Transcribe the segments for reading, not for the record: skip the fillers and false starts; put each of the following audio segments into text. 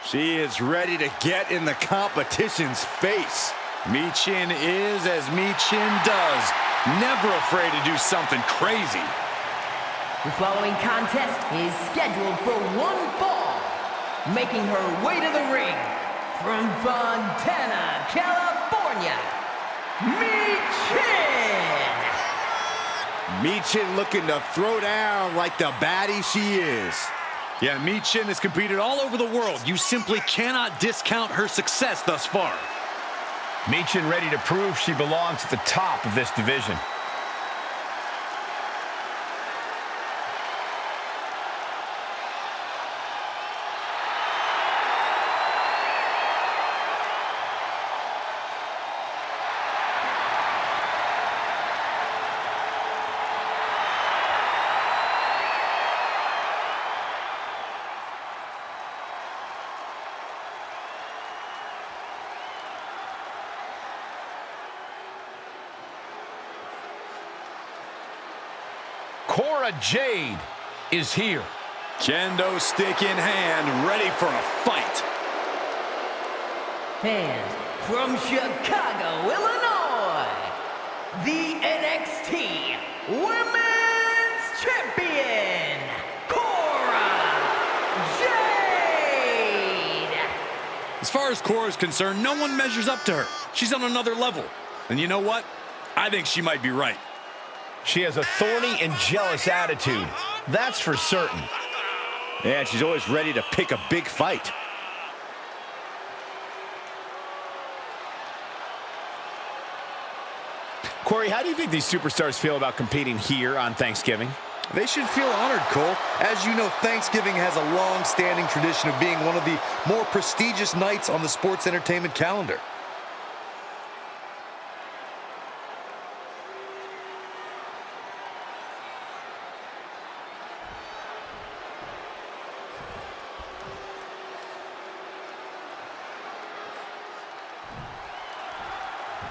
She is ready to get in the competition's face. Michin is as Michin does. Never afraid to do something crazy. The following contest is scheduled for one fall. Making her way to the ring from Fontana, California, Michin! Michin looking to throw down like the baddie she is. Yeah, Michin has competed all over the world. You simply cannot discount her success thus far. Michin ready to prove she belongs at the top of this division. Cora Jade is here. Kendo stick in hand, ready for a fight. And from Chicago, Illinois, the NXT Women's Champion, Cora Jade! As far as Cora's concerned, no one measures up to her. She's on another level. And you know what? I think she might be right. She has a thorny and jealous attitude. That's for certain. And she's always ready to pick a big fight. Corey, how do you think these superstars feel about competing here on Thanksgiving? They should feel honored, Cole. As you know, Thanksgiving has a long-standing tradition of being one of the more prestigious nights on the sports entertainment calendar.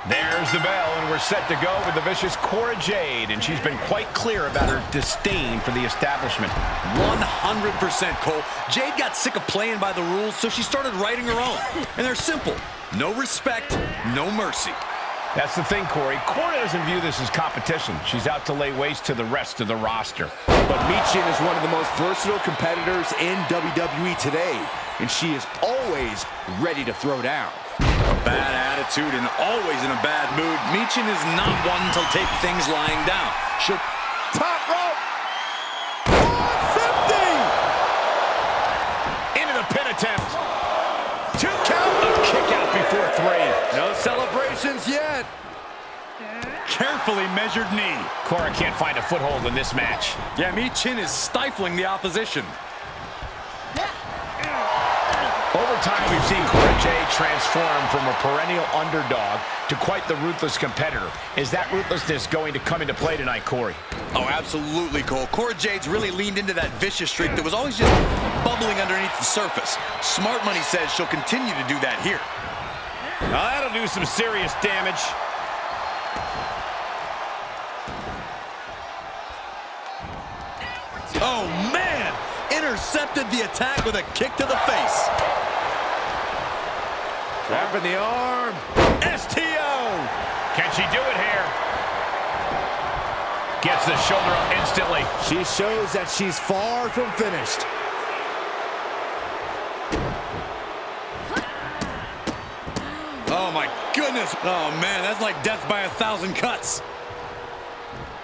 There's the bell, and we're set to go with the vicious Cora Jade, and she's been quite clear about her disdain for the establishment. 100%, Cole. Jade got sick of playing by the rules, so she started writing her own. And they're simple. No respect, no mercy. That's the thing, Corey. Cora doesn't view this as competition. She's out to lay waste to the rest of the roster. But Michin is one of the most versatile competitors in WWE today, and she is always ready to throw down. A bad attitude and always in a bad mood. Michin is not one to take things lying down. She'll top rope. 150. Into the pin attempt. 2 count. A kick out before 3. No celebrations yet. Carefully measured knee. Cora can't find a foothold in this match. Yeah, Michin is stifling the opposition. Over time, we've seen Cora Jade transform from a perennial underdog to quite the ruthless competitor. Is that ruthlessness going to come into play tonight, Corey? Oh, absolutely, Cole. Cora Jade's really leaned into that vicious streak that was always just bubbling underneath the surface. Smart money says she'll continue to do that here. Now that'll do some serious damage. Oh, man! Intercepted the attack with a kick to the face. Wrapping the arm. STO! Can she do it here? Gets the shoulder up instantly. She shows that she's far from finished. Oh, my goodness. Oh, man, that's like death by 1,000 cuts.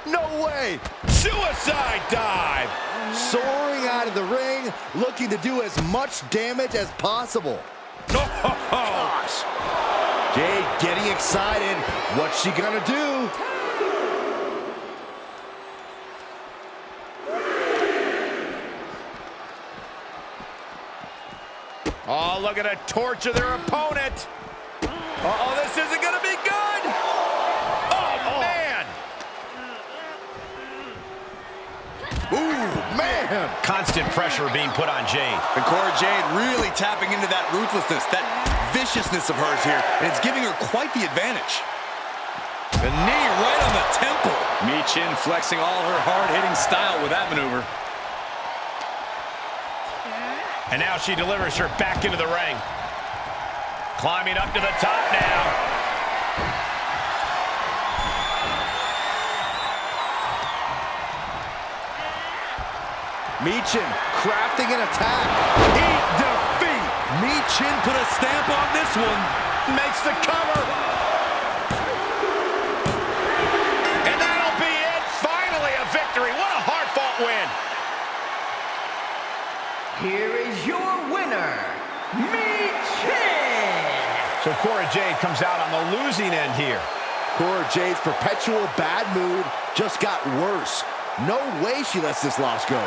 No way. Suicide dive. Soaring out of the ring, looking to do as much damage as possible. Gosh. Jade getting excited. What's she gonna do? Oh, look at a torture their opponent. Uh-oh, this isn't gonna be good. Oh, man. Ooh, man. Constant pressure being put on Jade. And Cora Jade really tapping into that ruthlessness, that viciousness of hers here, and it's giving her quite the advantage. The knee right on the temple. Michin flexing all her hard-hitting style with that maneuver. And now she delivers her back into the ring. Climbing up to the top now. Michin crafting an attack. Eat defeat. Michin put a stamp on this one. Makes the cover. And that'll be it. Finally a victory. What a hard-fought win. Here is your winner, Michin! So Cora Jade comes out on the losing end here. Cora Jade's perpetual bad mood just got worse. No way she lets this loss go.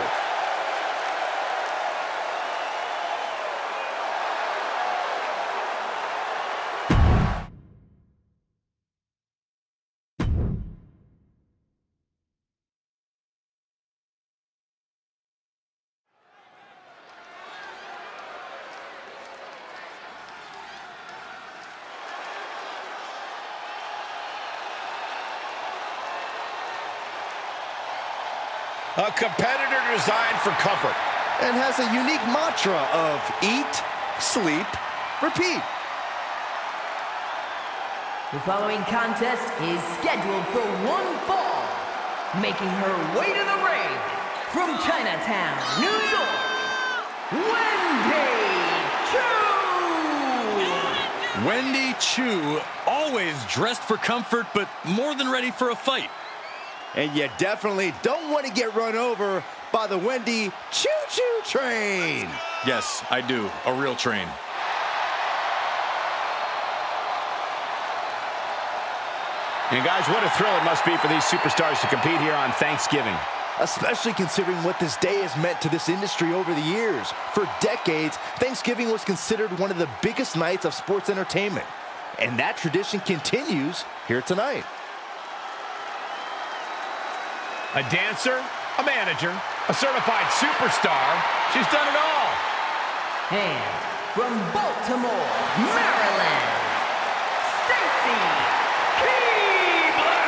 A competitor designed for comfort. And has a unique mantra of eat, sleep, repeat. The following contest is scheduled for one fall. Making her way to the ring from Chinatown, New York, Wendy Choo! Wendy Choo, always dressed for comfort, but more than ready for a fight. And you definitely don't want to get run over by the Wendy Choo-Choo train. Yes, I do. A real train. And guys, what a thrill it must be for these superstars to compete here on Thanksgiving. Especially considering what this day has meant to this industry over the years. For decades, Thanksgiving was considered one of the biggest nights of sports entertainment. And that tradition continues here tonight. A dancer, a manager, a certified superstar. She's done it all. And from Baltimore, Maryland, Stacy Keibler!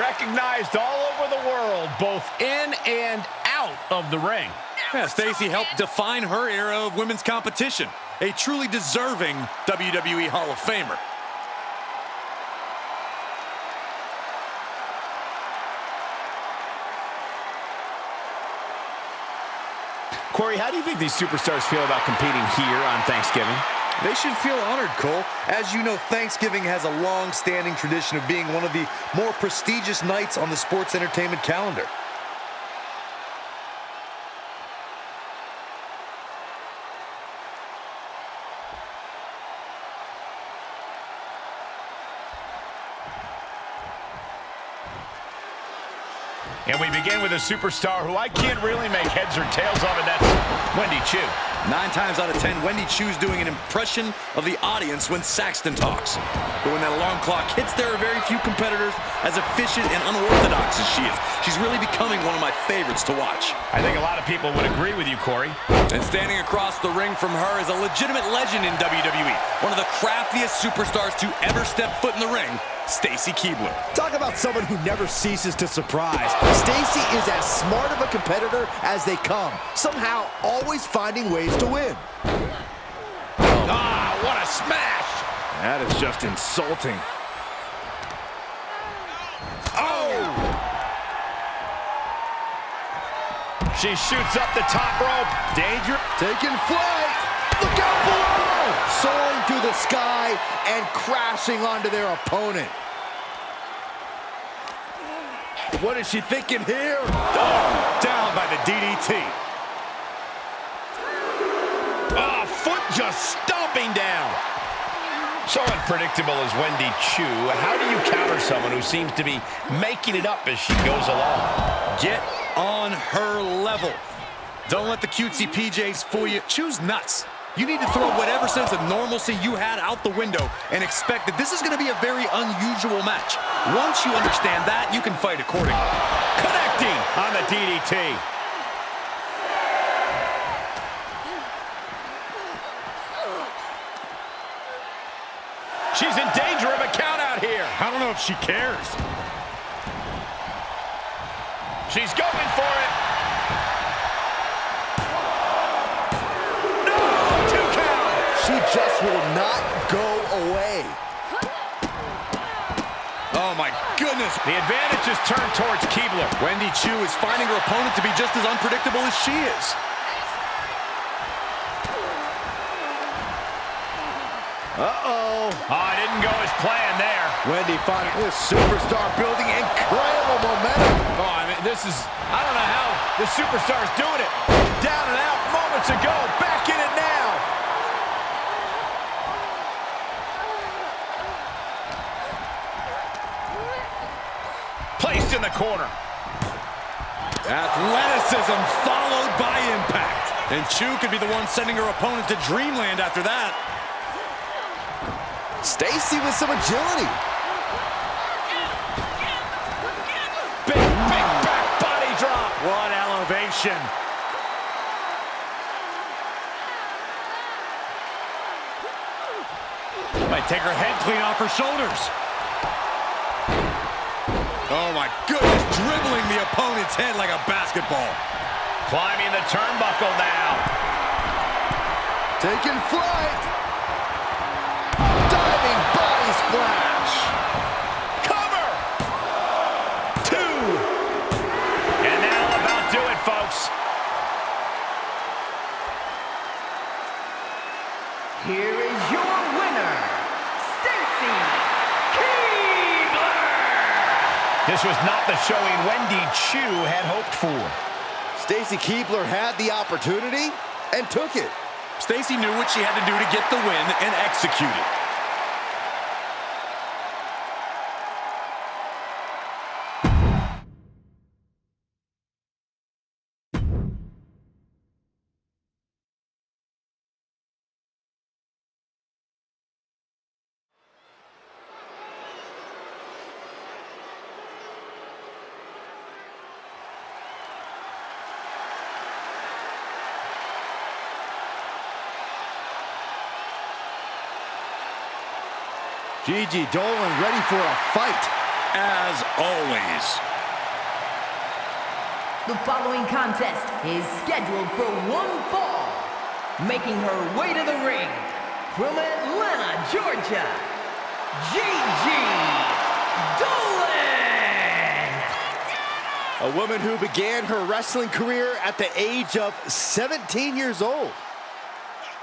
Recognized all over the world, both in and out of the ring. Yeah, Stacy helped define her era of women's competition. A truly deserving WWE Hall of Famer. Corey, how do you think these superstars feel about competing here on Thanksgiving? They should feel honored, Cole. As you know, Thanksgiving has a long-standing tradition of being one of the more prestigious nights on the sports entertainment calendar. And we begin with a superstar who I can't really make heads or tails of, and that's Wendy Choo. 9 times out of 10, Wendy Choo's doing an impression of the audience when Saxton talks. But when that alarm clock hits, there are very few competitors as efficient and unorthodox as she is. She's really becoming one of my favorites to watch. I think a lot of people would agree with you, Corey. And standing across the ring from her is a legitimate legend in WWE. One of the craftiest superstars to ever step foot in the ring, Stacy Keibler. Talk about someone who never ceases to surprise. Stacy is as smart of a competitor as they come, somehow always finding ways to win. Ah, what a smash! That is just insulting. Oh! She shoots up the top rope. Danger, taking flight. Look out below! Soaring through the sky and crashing onto their opponent. What is she thinking here? Oh, down by the DDT. Ah, foot just stomping down. So unpredictable as Wendy Choo. How do you counter someone who seems to be making it up as she goes along? Get on her level. Don't let the cutesy PJs fool you. Choo's nuts. You need to throw whatever sense of normalcy you had out the window and expect that this is going to be a very unusual match. Once you understand that, you can fight accordingly. Connecting on the DDT. She's in danger of a count out here. I don't know if she cares. She's going for it. He just will not go away. Oh, my goodness. The advantage is turned towards Keibler. Wendy Choo is finding her opponent to be just as unpredictable as she is. Uh-oh. Oh, it didn't go as planned there. Wendy finding this superstar building incredible momentum. Oh, I mean, I don't know how the superstar is doing it. Down and out moments ago. Back in it now. Placed in the corner. Athleticism followed by impact. And Choo could be the one sending her opponent to dreamland after that. Stacy with some agility. Big back body drop. What elevation. Might take her head clean off her shoulders. Oh my goodness, dribbling the opponent's head like a basketball. Climbing the turnbuckle now. Taking flight. Diving body splash. Cover. 2. And that'll about do it, folks. Here is your winner, Stacy Keibler. This was not the showing Wendy Choo had hoped for. Stacy Keibler had the opportunity and took it. Stacy knew what she had to do to get the win and execute it. Gigi Dolan ready for a fight. As always. The following contest is scheduled for one fall. Making her way to the ring from Atlanta, Georgia, Gigi Dolan. A woman who began her wrestling career at the age of 17 years old.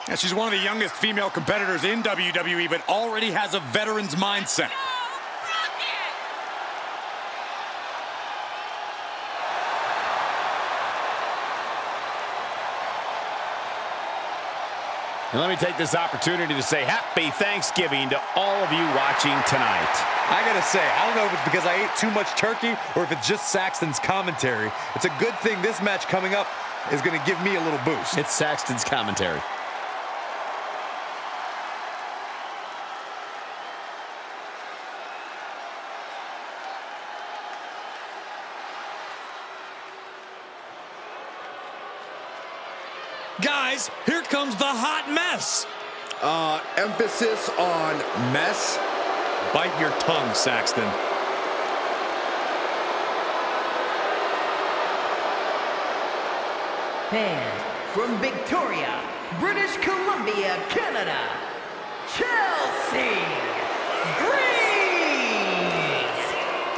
Yeah, she's one of the youngest female competitors in WWE, but already has a veteran's mindset. And let me take this opportunity to say happy Thanksgiving to all of you watching tonight. I gotta say, I don't know if it's because I ate too much turkey or if it's just Saxton's commentary. It's a good thing this match coming up is gonna give me a little boost. It's Saxton's commentary. Guys, here comes the hot mess. Emphasis on mess. Bite your tongue, Saxton. And from Victoria, British Columbia, Canada, Chelsea Green.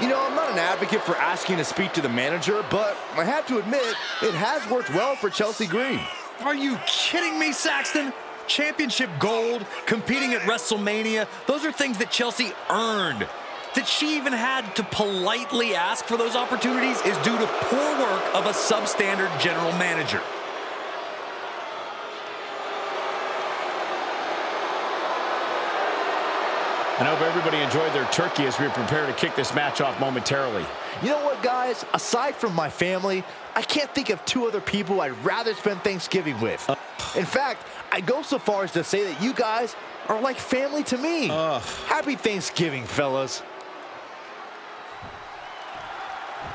You know, I'm not an advocate for asking to speak to the manager, but I have to admit, it has worked well for Chelsea Green. Are you kidding me, Saxton? Championship gold, competing at WrestleMania, those are things that Chelsea earned. That she even had to politely ask for those opportunities is due to poor work of a substandard general manager. I hope everybody enjoyed their turkey as we prepare to kick this match off momentarily. You know what, guys? Aside from my family, I can't think of two other people I'd rather spend Thanksgiving with. In fact, I go so far as to say that you guys are like family to me. Happy Thanksgiving, fellas.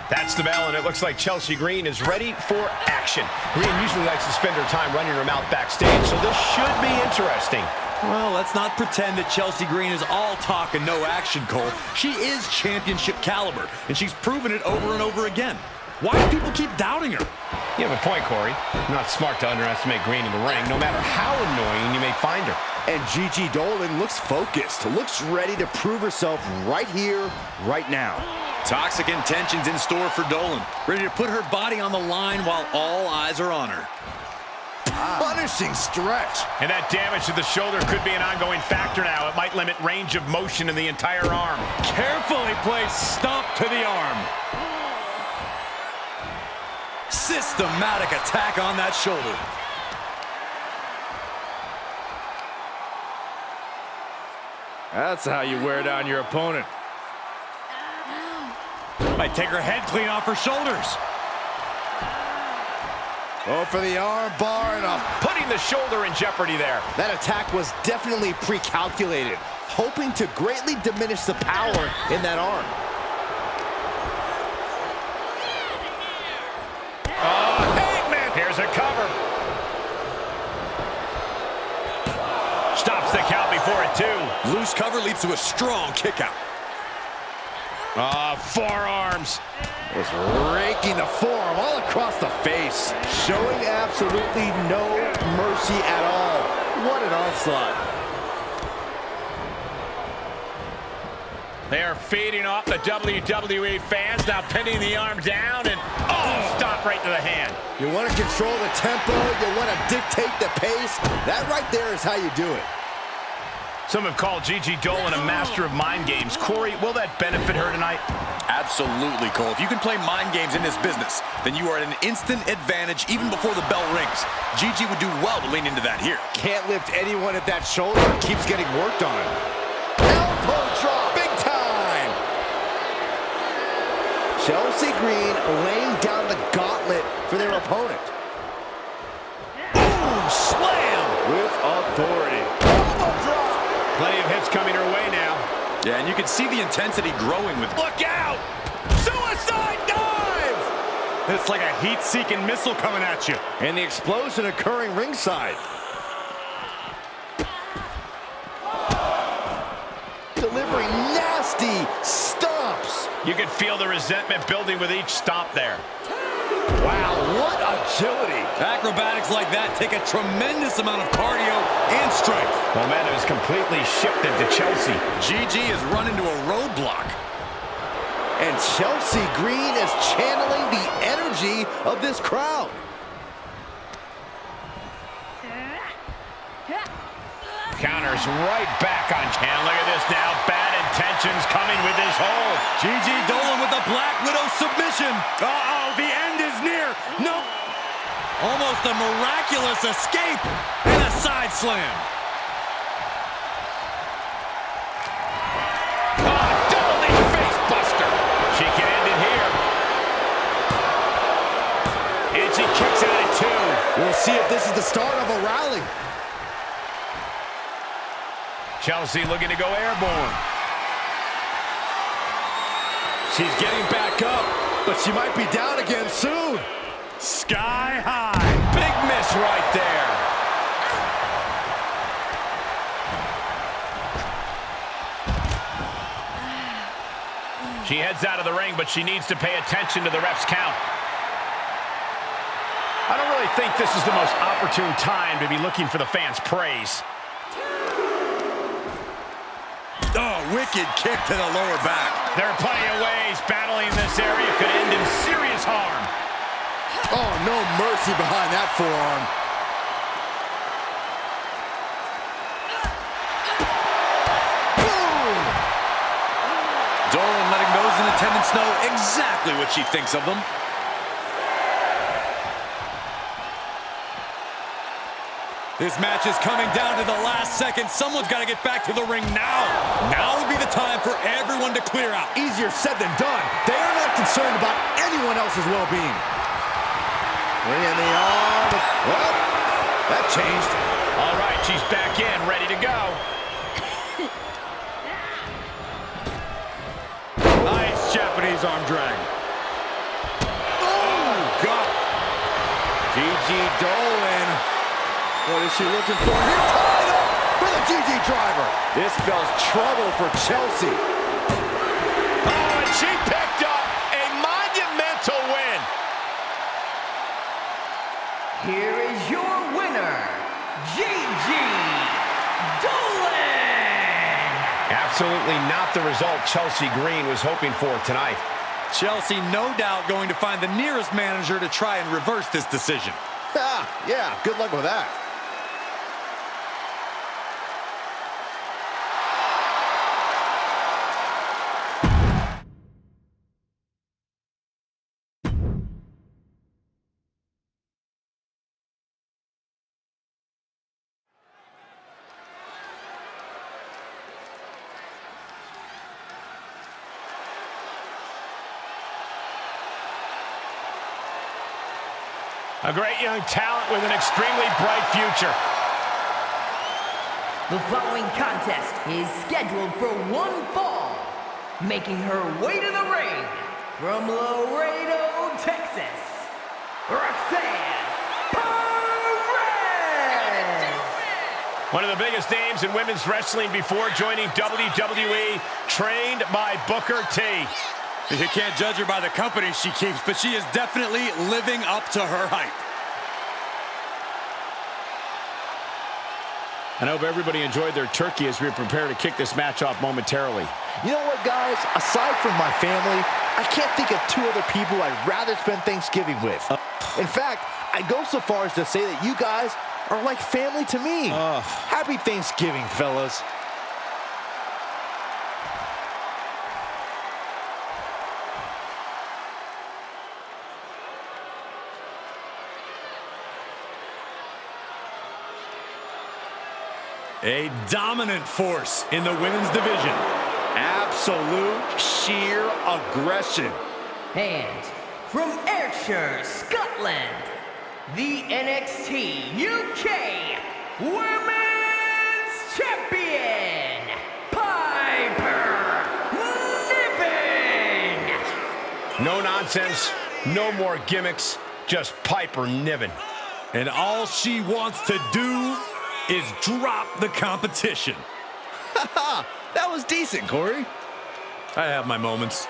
That's the bell, and it looks like Chelsea Green is ready for action. Green usually likes to spend her time running her mouth backstage, so this should be interesting. Well, let's not pretend that Chelsea Green is all talk and no action, Cole. She is championship caliber, and she's proven it over and over again. Why do people keep doubting her? You have a point, Corey. Not smart to underestimate Green in the ring, no matter how annoying you may find her. And Gigi Dolan looks focused, looks ready to prove herself right here, right now. Toxic intentions in store for Dolan. Ready to put her body on the line while all eyes are on her. Punishing stretch. And that damage to the shoulder could be an ongoing factor now. It might limit range of motion in the entire arm. Carefully placed stomp to the arm. Systematic attack on that shoulder. That's how you wear down your opponent. Might take her head clean off her shoulders. Oh, for the arm bar and a... Putting the shoulder in jeopardy there. That attack was definitely pre-calculated, hoping to greatly diminish the power in that arm. Oh, Hangman! Here's a cover. Stops the count before it, too. Loose cover leads to a strong kick out. Forearms. Just raking the forearm all across the face, showing absolutely no mercy at all. What an onslaught. They are feeding off the WWE fans, now pinning the arm down and, stop right to the hand. You want to control the tempo, you want to dictate the pace. That right there is how you do it. Some have called Gigi Dolan a master of mind games. Corey, will that benefit her tonight? Absolutely, Cole. If you can play mind games in this business, then you are at an instant advantage even before the bell rings. Gigi would do well to lean into that here. Can't lift anyone at that shoulder. Keeps getting worked on. Elbow drop. Big time. Chelsea Green laying down the gauntlet for their opponent. Boom! Slam! With authority. Elbow drop. Plenty of hits coming her way now. Yeah, and you can see the intensity growing with... Look out! Suicide dive! It's like a heat-seeking missile coming at you. And the explosion occurring ringside. Delivering nasty stomps. You can feel the resentment building with each stomp there. Wow, what agility. Acrobatics like that take a tremendous amount of cardio and strength. Momentum is completely shifted to Chelsea. Gigi has run into a roadblock. And Chelsea Green is channeling the energy of this crowd. Counters right back on Chan. Look at this now. Bad intentions coming with this hold. Gigi Dolan with the Black Widow submission. Uh-oh, the end is near. No. Almost a miraculous escape and a side slam. Double knee face buster. She can end it here. And she kicks out at 2. We'll see if this is the start of a rally. Chelsea looking to go airborne. She's getting back up, but she might be down again soon. Sky high. Big miss right there. She heads out of the ring, but she needs to pay attention to the ref's count. I don't really think this is the most opportune time to be looking for the fans' praise. Oh, wicked kick to the lower back. There are plenty of ways battling in this area could end in serious harm. Oh, no mercy behind that forearm. Boom! Dolan letting those in attendance know exactly what she thinks of them. This match is coming down to the last second. Someone's got to get back to the ring now. Now would be the time for everyone to clear out. Easier said than done. They are not concerned about anyone else's well-being. Bringing the arm. Well, that changed. All right, she's back in, ready to go. Nice Japanese arm drag. Oh, God. Gigi Dolan. What is she looking for? Here, tied up for the GG driver. This spells trouble for Chelsea. Oh, and she picked up a monumental win. Here is your winner, Gigi Absolutely not the result Chelsea Green was hoping for tonight. Chelsea, no doubt, going to find the nearest manager to try and reverse this decision. Yeah, good luck with that. A great young talent with an extremely bright future. The following contest is scheduled for one fall. Making her way to the ring from Laredo, Texas, Roxanne Perez. One of the biggest names in women's wrestling before joining WWE, trained by Booker T. You can't judge her by the company she keeps, but she is definitely living up to her hype. I hope everybody enjoyed their turkey as we prepare to kick this match off momentarily. You know what, guys? Aside from my family, I can't think of two other people I'd rather spend Thanksgiving with. In fact, I'd go so far as to say that you guys are like family to me. Happy Thanksgiving, fellas. A dominant force in the women's division. Absolute sheer aggression. And from Ayrshire, Scotland, the NXT UK Women's Champion, Piper Niven. No nonsense, no more gimmicks, just Piper Niven. And all she wants to do is drop the competition. That was decent, Corey. I have my moments.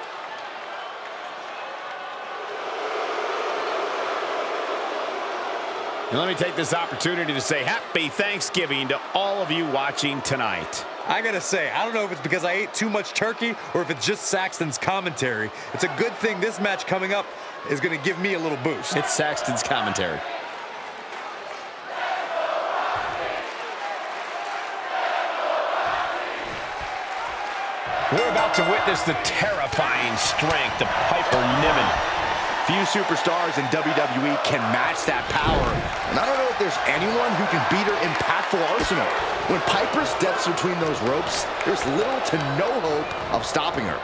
And let me take this opportunity to say happy Thanksgiving to all of you watching tonight. I gotta say, I don't know if it's because I ate too much turkey or if it's just Saxton's commentary. It's a good thing this match coming up is gonna give me a little boost. It's Saxton's commentary. We're about to witness the terrifying strength of Piper Niven. Few superstars in WWE can match that power. And I don't know if there's anyone who can beat her impactful arsenal. When Piper steps between those ropes, there's little to no hope of stopping her.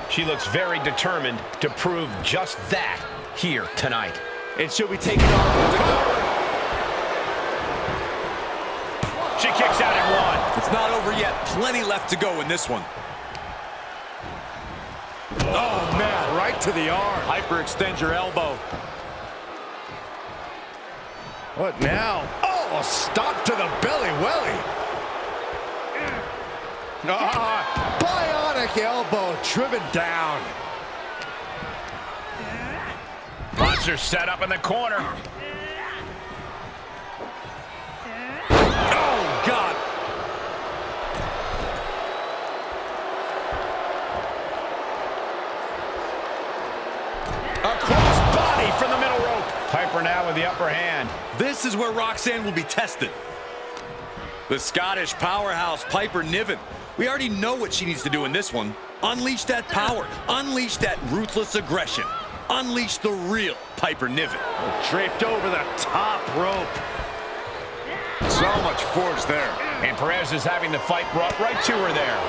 She looks very determined to prove just that here tonight. And she'll be taking on the cover. She kicks out at one. It's not over yet. Plenty left to go in this one. Oh, man, right to the arm. Hyperextend your elbow. What now? Oh, stop to the belly welly. Bionic elbow driven down. Monster set up in the corner. Oh, God. A cross body from the middle rope. Piper now with the upper hand. This is where Roxanne will be tested. The Scottish powerhouse Piper Niven. We already know what she needs to do in this one. Unleash that power. Unleash that ruthless aggression. Unleash the real Piper Niven. Draped over the top rope. So much force there. And Perez is having the fight brought right to her there.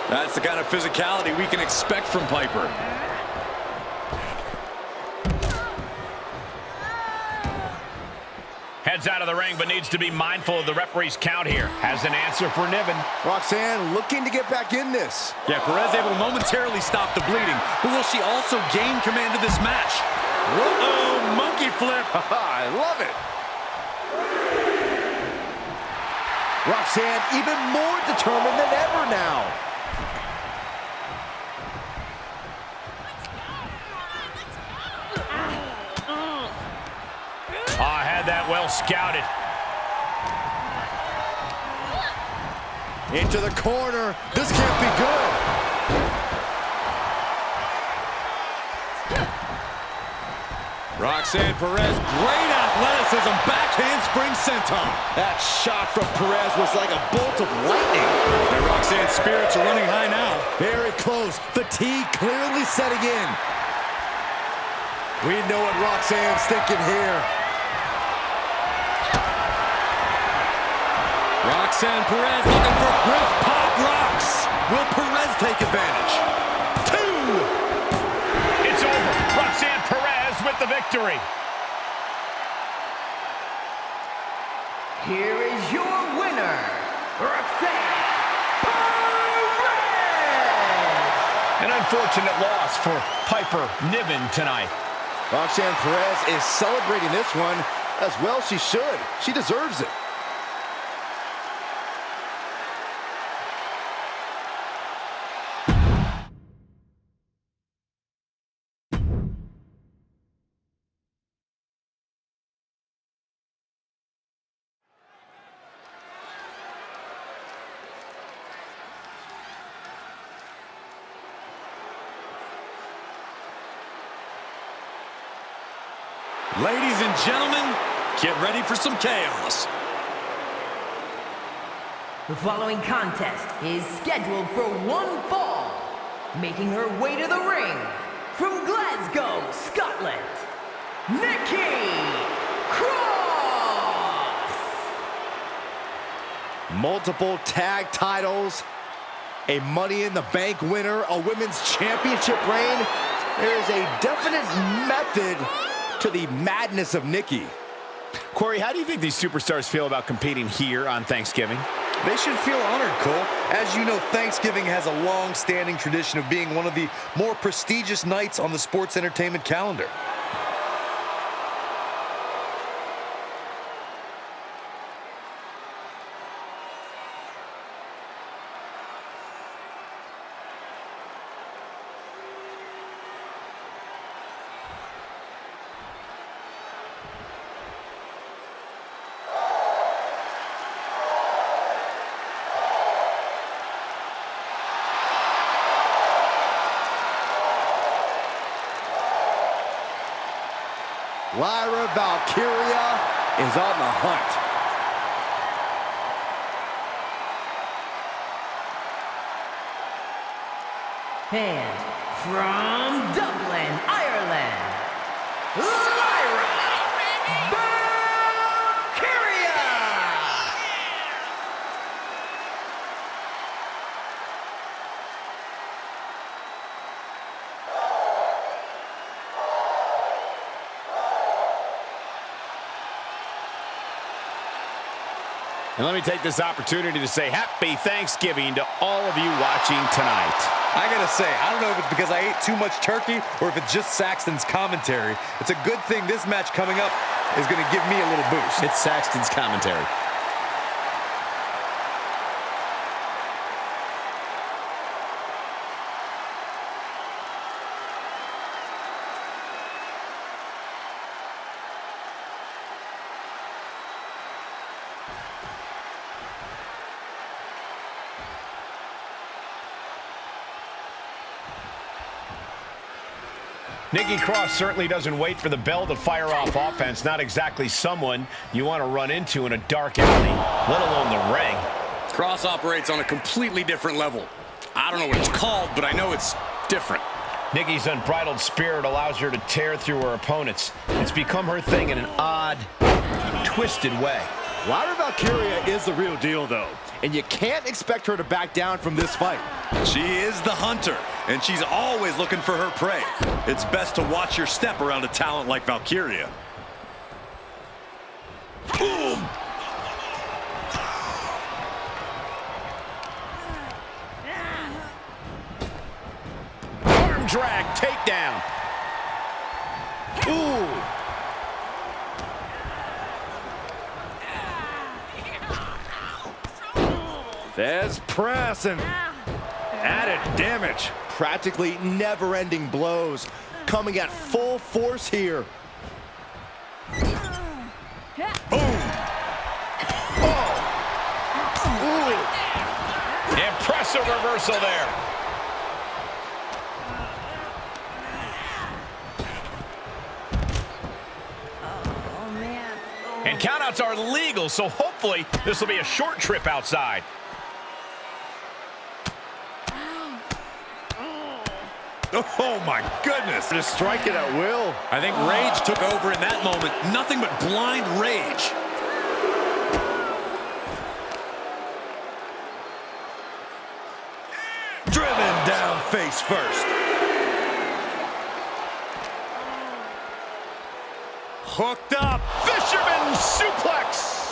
That's the kind of physicality we can expect from Piper. Heads out of the ring, but needs to be mindful of the referee's count here. Has an answer for Niven. Roxanne looking to get back in this. Yeah, Perez able to momentarily stop the bleeding, but will she also gain command of this match? Uh-oh, monkey flip. I love it. Roxanne even more determined than ever now. Had that well scouted. Into the corner. This can't be good. Roxanne Perez, great athleticism, backhand spring senton. That shot from Perez was like a bolt of lightning. And Roxanne's spirits are running high now. Very close. Fatigue clearly setting in. We know what Roxanne's thinking here. Roxanne Perez looking for with pop rocks. Will Perez take advantage? 2. It's over. Roxanne Perez with the victory. Here is your winner, Roxanne Perez! An unfortunate loss for Piper Niven tonight. Roxanne Perez is celebrating this one as well she should. She deserves it. Ladies and gentlemen, get ready for some chaos. The following contest is scheduled for one fall. Making her way to the ring, from Glasgow, Scotland, Nikki Cross! Multiple tag titles, a Money in the Bank winner, a women's championship reign. There is a definite method to the madness of Nikki. Corey, how do you think these superstars feel about competing here on Thanksgiving? They should feel honored, Cole. As you know, Thanksgiving has a long-standing tradition of being one of the more prestigious nights on the sports entertainment calendar. Lyra Valkyria is on the hunt. And from Dublin, Ireland, Lyra Valkyria! And let me take this opportunity to say happy Thanksgiving to all of you watching tonight. I gotta say, I don't know if it's because I ate too much turkey or if it's just Saxton's commentary. It's a good thing this match coming up is gonna give me a little boost. It's Saxton's commentary. Nikki Cross certainly doesn't wait for the bell to fire off offense. Not exactly someone you want to run into in a dark alley, let alone the ring. Cross operates on a completely different level. I don't know what it's called, but I know it's different. Nikki's unbridled spirit allows her to tear through her opponents. It's become her thing in an odd, twisted way. Lyra Valkyria is the real deal, though, and you can't expect her to back down from this fight. She is the hunter, and she's always looking for her prey. It's best to watch your step around a talent like Valkyria. Boom! Arm drag takedown. Ooh! There's press and added damage. Practically never-ending blows coming at full force here. Boom! Oh! Ooh! Impressive reversal there. And countouts are legal, so hopefully this will be a short trip outside. Oh, my goodness. Just strike it at will. I think rage took over in that moment. Nothing but blind rage. Driven down face first. Hooked up. Fisherman suplex.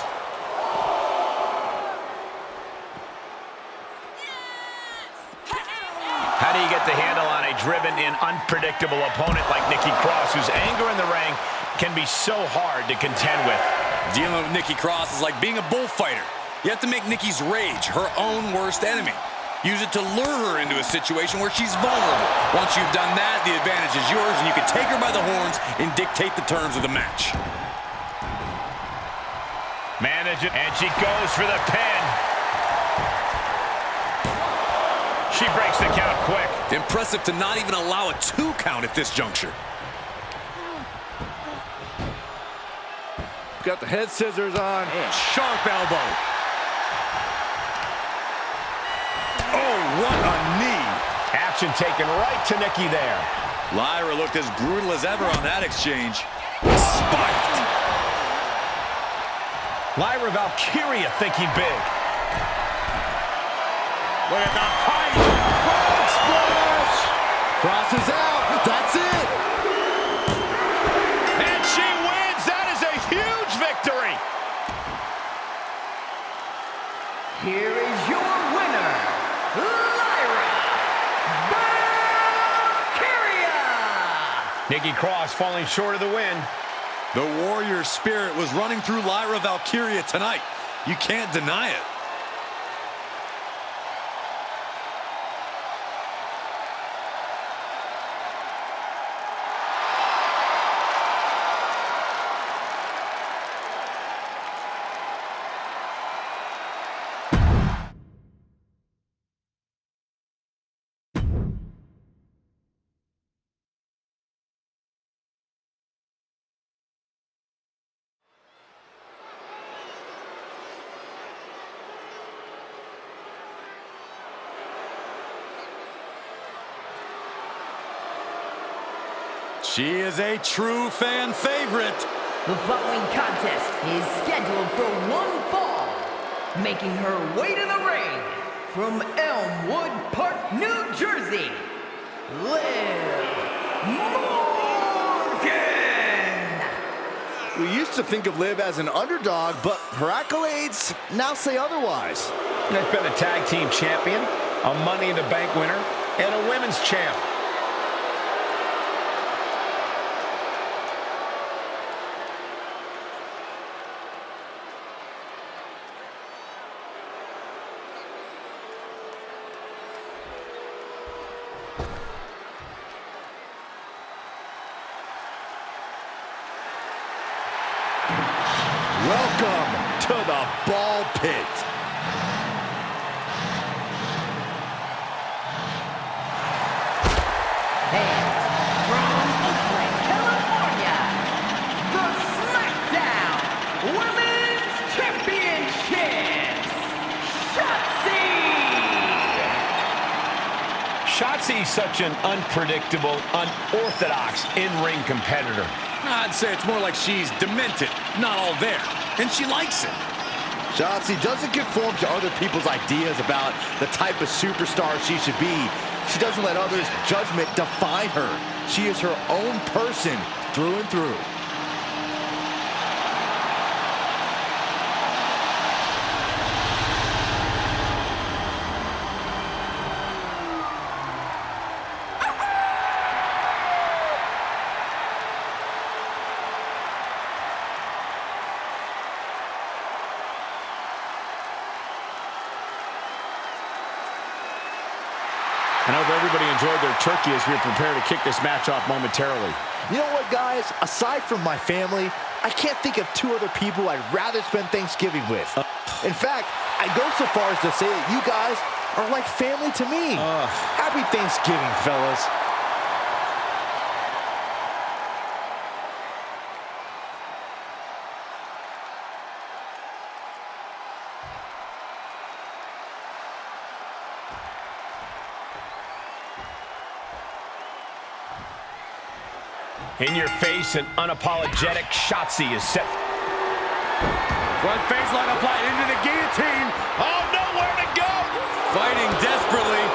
How do you get the handle on a driven and unpredictable opponent like Nikki Cross, whose anger in the ring can be so hard to contend with? Dealing with Nikki Cross is like being a bullfighter. You have to make Nikki's rage her own worst enemy. Use it to lure her into a situation where she's vulnerable. Once you've done that, the advantage is yours, and you can take her by the horns and dictate the terms of the match. Manage it, and she goes for the pin. She breaks the count quick. Impressive to not even allow a 2 count at this juncture. Got the head scissors on. Sharp elbow. Oh, what a knee. Action taken right to Nikki there. Lyra looked as brutal as ever on that exchange. Spiked. Lyra Valkyria thinking big. Look at the height. Frog splash. Cross is out. That's it. And she wins. That is a huge victory. Here is your winner, Lyra Valkyria. Nikki Cross falling short of the win. The warrior spirit was running through Lyra Valkyria tonight. You can't deny it. She is a true fan favorite. The following contest is scheduled for one fall. Making her way to the ring from Elmwood Park, New Jersey, Liv Morgan. We used to think of Liv as an underdog, but her accolades now say otherwise. They've been a tag team champion, a Money in the Bank winner, and a women's champ. Welcome to the ball pit. And from Oakland, California, the Smackdown Women's Championships, Shotzi. Shotzi's such an unpredictable, unorthodox in-ring competitor. I'd say it's more like she's demented, not all there, and she likes it. Shotzi doesn't conform to other people's ideas about the type of superstar she should be. She doesn't let others' judgment define her. She is her own person through and through. I hope everybody enjoyed their turkey as we prepare to kick this match off momentarily. You know what, guys? Aside from my family, I can't think of two other people I'd rather spend Thanksgiving with. In fact, I'd go so far as to say that you guys are like family to me. Happy Thanksgiving, fellas. In your face, and unapologetic Shotzi is set. Front face line applied into the guillotine. Oh, nowhere to go. Fighting desperately.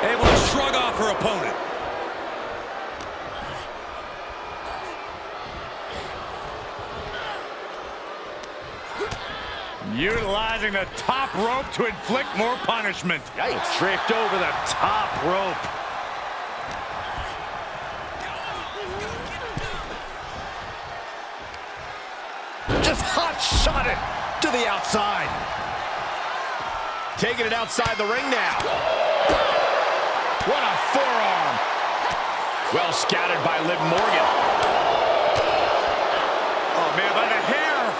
Able to shrug off her opponent. Utilizing the top rope to inflict more punishment. Yikes. Draped over the top rope. Just hot-shot it to the outside. Taking it outside the ring now. What a forearm. Well scouted by Liv Morgan. Oh, man, by the hair.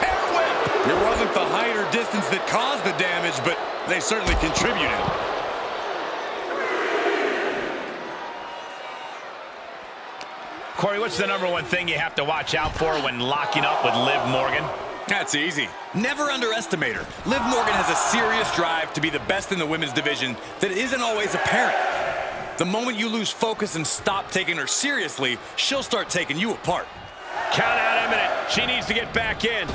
Hair whip. It wasn't the height or distance that caused the damage, but they certainly contributed. Corey, what's the #1 thing you have to watch out for when locking up with Liv Morgan? That's easy. Never underestimate her. Liv Morgan has a serious drive to be the best in the women's division that isn't always apparent. The moment you lose focus and stop taking her seriously, she'll start taking you apart. Count out imminent. She needs to get back in.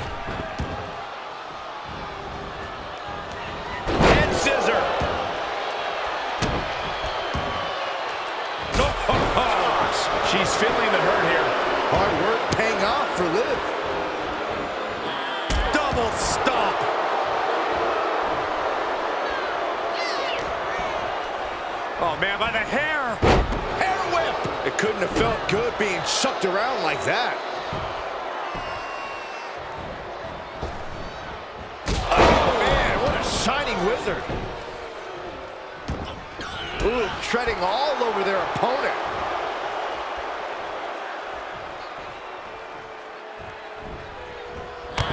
Head scissor. She's feeling the hurt here. Hard work paying off for Liv. Double stomp. Oh, man, by the hair. Hair whip. It couldn't have felt good being chucked around like that. Oh, man, what a shining wizard. Ooh, treading all over their opponent.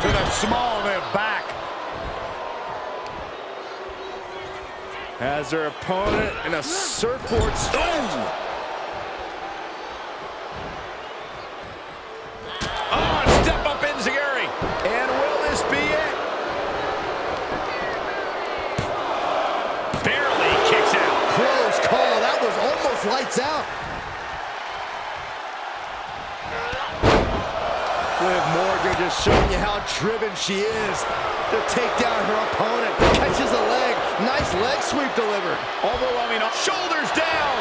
To the small of their back. Has her opponent in a surfboard stance. Oh, step up enziguri. And will this be it? Barely kicks out. Close call. That was almost lights out. Liv Morgan just showing you how driven she is to take down her opponent. Catches a leg. Nice leg sweep delivered. Overwhelming. Shoulders down.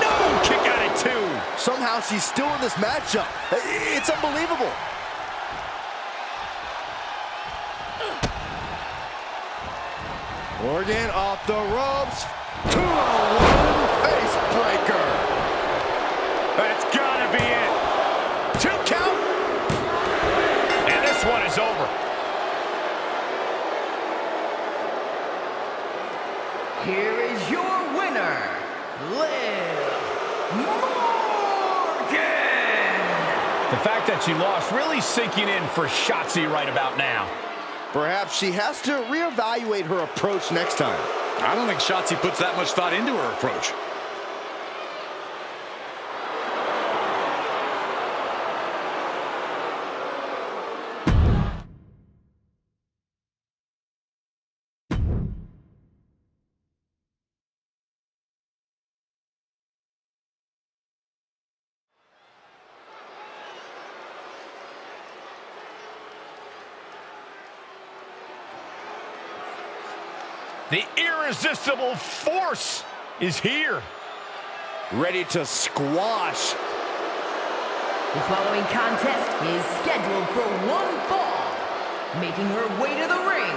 No, kick out at 2. Somehow she's still in this matchup. It's unbelievable. Morgan off the ropes. 2-on-1 face breaker. That's gotta be it. 2 count. And this one is over. Here is your winner, Liv Morgan! The fact that she lost really sinking in for Shotzi right about now. Perhaps she has to reevaluate her approach next time. I don't think Shotzi puts that much thought into her approach. The irresistible force is here. Ready to squash. The following contest is scheduled for one fall. Making her way to the ring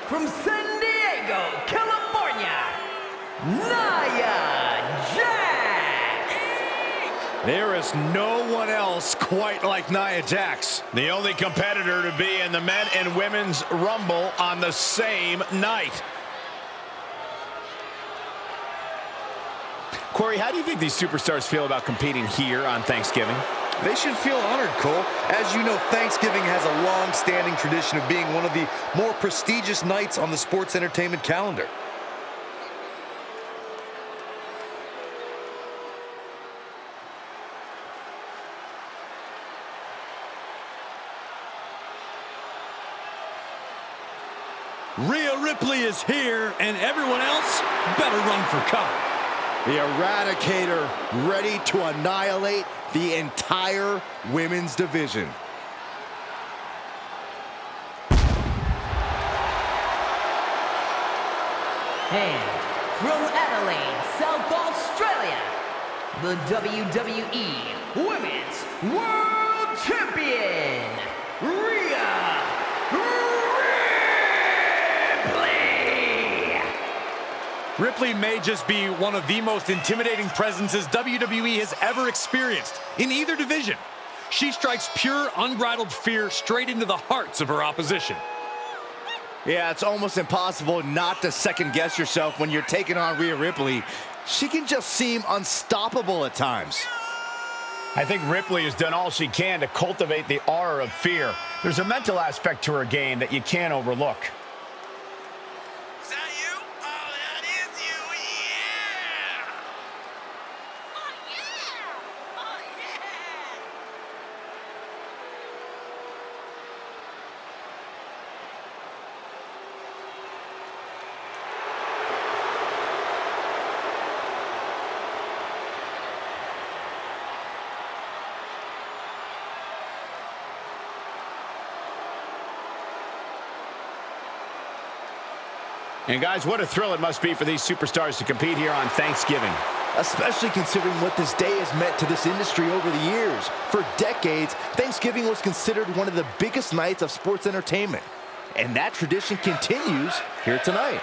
from San Diego, California, Nia Jax. There is no one else quite like Nia Jax. The only competitor to be in the men and women's Rumble on the same night. Corey, how do you think these superstars feel about competing here on Thanksgiving? They should feel honored, Cole. As you know, Thanksgiving has a long-standing tradition of being one of the more prestigious nights on the sports entertainment calendar. Rhea Ripley is here, and everyone else better run for cover. The Eradicator ready to annihilate the entire women's division. And from Adelaide, South Australia, the WWE Women's World Champion, Rhea Ripley! Ripley may just be one of the most intimidating presences WWE has ever experienced in either division. She strikes pure, unbridled fear straight into the hearts of her opposition. Yeah, it's almost impossible not to second-guess yourself when you're taking on Rhea Ripley. She can just seem unstoppable at times. I think Ripley has done all she can to cultivate the aura of fear. There's a mental aspect to her game that you can't overlook. Is that you? Oh, that is you, yeah! Oh, yeah! Oh, yeah! And guys, what a thrill it must be for these superstars to compete here on Thanksgiving. Especially considering what this day has meant to this industry over the years. For decades, Thanksgiving was considered one of the biggest nights of sports entertainment. And that tradition continues here tonight.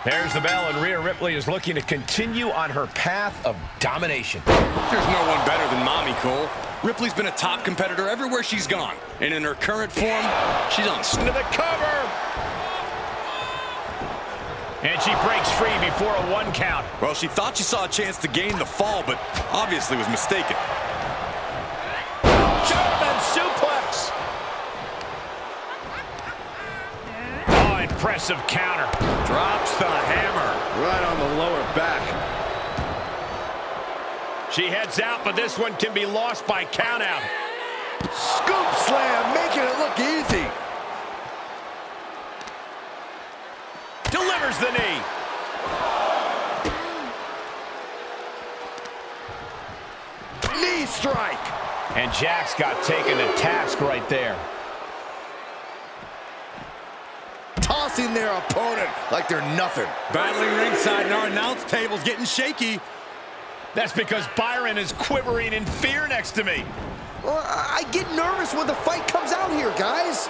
There's the bell, and Rhea Ripley is looking to continue on her path of domination. There's no one better than Mommy, Cole. Ripley's been a top competitor everywhere she's gone. And in her current form, she's on Into the cover! And she breaks free before a 1 count. Well, she thought she saw a chance to gain the fall, but obviously was mistaken. German suplex! Oh, impressive counter. Drops the hammer. Right on the lower back. She heads out, but this one can be lost by countout. Scoop slam, making it look easy. Delivers the knee. Knee strike. And Jax got taken to task right there. Tossing their opponent like they're nothing. Battling ringside, and our announce table's getting shaky. That's because Byron is quivering in fear next to me. Well, I get nervous when the fight comes out here, guys.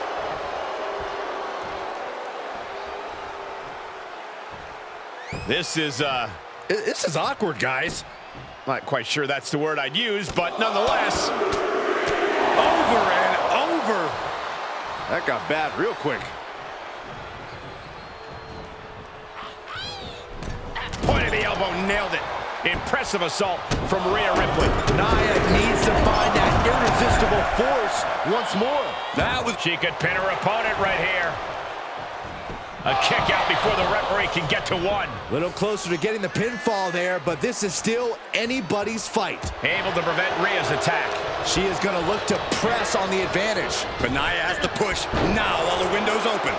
This is awkward, guys. Not quite sure that's the word I'd use, but nonetheless. Over and over. That got bad real quick. Point of the elbow, nailed it. Impressive assault from Rhea Ripley. Nia needs to find that irresistible force once more. She could pin her opponent right here. A kick out before the referee can get to 1. A little closer to getting the pinfall there, but this is still anybody's fight. Able to prevent Rhea's attack. She is going to look to press on the advantage. But Nia has to push now while the window's open.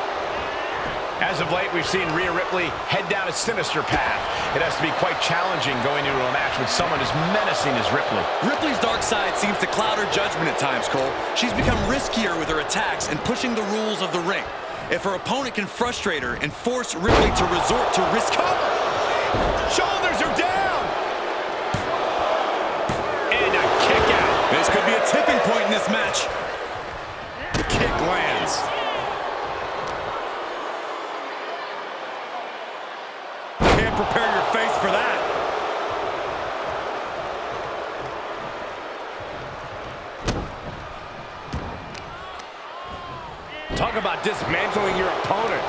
As of late, we've seen Rhea Ripley head down a sinister path. It has to be quite challenging going into a match with someone as menacing as Ripley. Ripley's dark side seems to cloud her judgment at times, Cole. She's become riskier with her attacks and pushing the rules of the ring. If her opponent can frustrate her and force Ripley to resort to risk cover. Shoulders are down. And a kick out. This could be a tipping point in this match. The kick lands. Can't prepare your face for that. Talk about dismantling your opponent.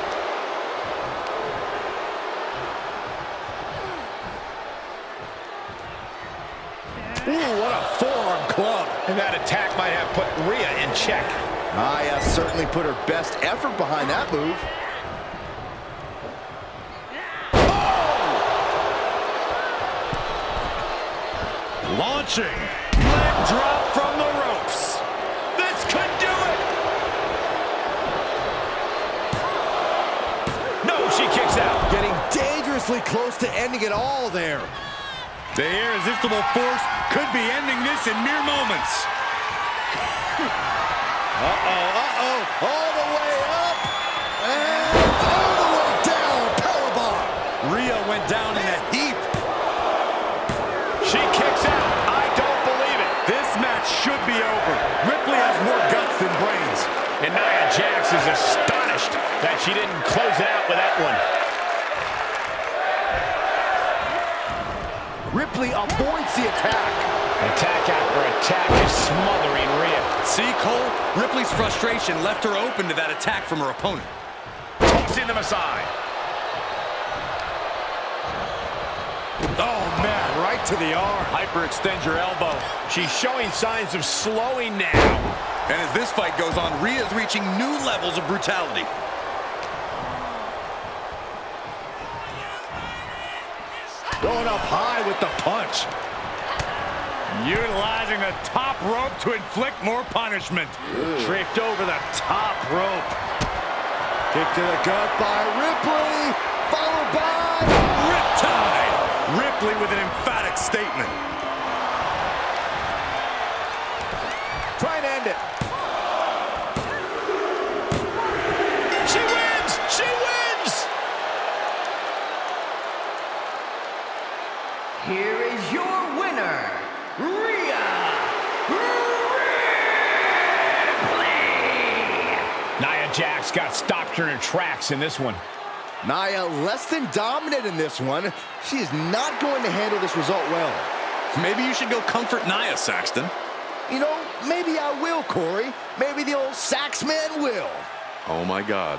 Ooh, what a forearm club. And that attack might have put Rhea in check. Nia certainly put her best effort behind that move. Launching. Leg drop from the ropes. This could do it. No, she kicks out. Getting dangerously close to ending it all there. The irresistible force could be ending this in mere moments. All the way up and all the way down. Powerbomb. Rhea went down in a heap. She kicks out. I don't believe it. This match should be over. Ripley has more guts than brains. And Nia Jax is astonished that she didn't close it out with that one. Ripley avoids the attack. Attack after attack is smothering Rhea. See, Cole? Ripley's frustration left her open to that attack from her opponent. Tossing them aside. Oh, man, right to the arm. Hyperextend your elbow. She's showing signs of slowing now. And as this fight goes on, Rhea's reaching new levels of brutality. Going up high with the punch. Utilizing the top rope to inflict more punishment. Draped over the top rope. Kick to the gut by Ripley. Followed by Riptide. Ripley with an emphatic statement. try and end it. She wins! She wins! Here is your winner, Rhea Ripley! Nia Jax got stopped in her tracks in this one. Nia less than dominant in this one. She is not going to handle this result well. Maybe you should go comfort Nia, Saxton. You know, maybe I will, Corey. Maybe the old Sax man will. Oh, my God.